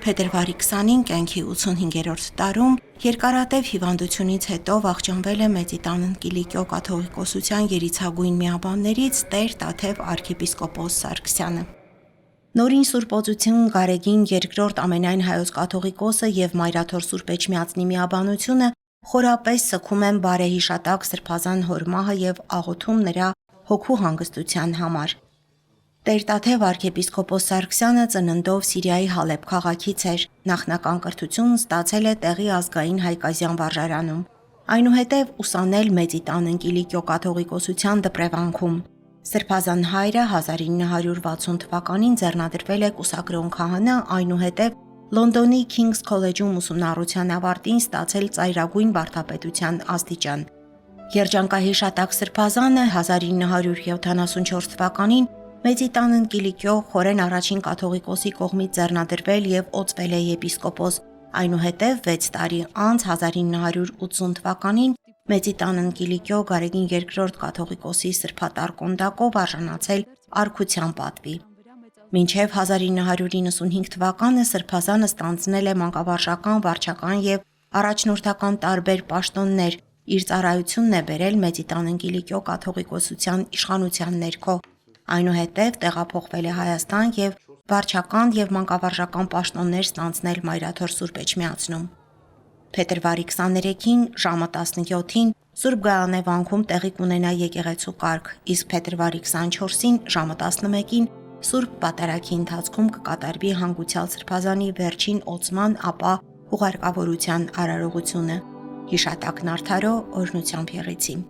Փետրվարի 20-ին կյանքի 85-րդ տարում երկարատև հիվանդությունից հետո վախճանվել է Մեծիտան Կիլիկիո կաթողիկոսության երիցագույն միաբաններից Տեր Տաթև arczepiskopos Սարգսյանը։ Նորին Սուրբ Օծություն Գարեգին II ամենայն հայոց կաթողիկոսը եւ Մայրաթոր Սուրբ Էջմիածնի միաբանությունը խորապես սգում են բարեհիշատակ Սրբազան հոր մահը եւ աղոթում նրա հոգու հանգստության համար։ Տեր Տաթև arczepiskopos Սարգսյանը ծննդով Սիրիայի Հալեբ քաղաքից էր, նախնական կրթությունն ստացել է տեղի ազգային հայկազյան վարժարանում, այնուհետև ուսանել Մեծիտան Կիլիկիո կաթողիկոսության դպրևանքում։ Սրբազան հայրը 1960 թվականին ձեռնադրվել է կուսակրոն քահանա, այնուհետև Լոնդոնի King's College-ում ուսումնառության ավարտին ստացել ծայրագույն վարդապետության աստիճան։ Երջանկահիշատակ Սրբազանը 1974 թվականին Մեծիտան Կիլիկիո խորեն առաջին կաթողիկոսի կողմից ձեռնադրվել եւ օծվել է եպիսկոպոս, այնուհետև 6 տարի անց 1980 թվականին Մեծիտան Կիլիկիո Գարեգին II կաթողիկոսի սրբատար կոնդակով արժանացել արքության պատվի։ Մինչև 1995 թվականը Սրբազանը ստանձնել է մանկավարժական, վարչական եւ առաջնորդական տարբեր պաշտոններ, իր ծառայությունն է բերել Մեծիտան Կիլիկիո կաթողիկոսության իշխանության ներքո, այնուհետև տեղափոխվել է Հայաստան եւ վարչական եւ մանկավարժական պաշտոններ ստանձնել Մայրաթոր Սուրբ Էջմիածնում։ Փետրվարի 23-ին ժամը 17-ին Սուրբ Գայանե վանքում տեղի կունենա եկեղեցու կարգ, իսկ փետրվարի 24-ին ժամը 11-ին Սուրբ Պատարագի ընթացքում կկատարվի հանգուցյալ Սրբազանի վերջին օծման, ապա հուղարկավորության արարողությունը։ Հիշատակն արդարո օրհնությամբ եղեցին։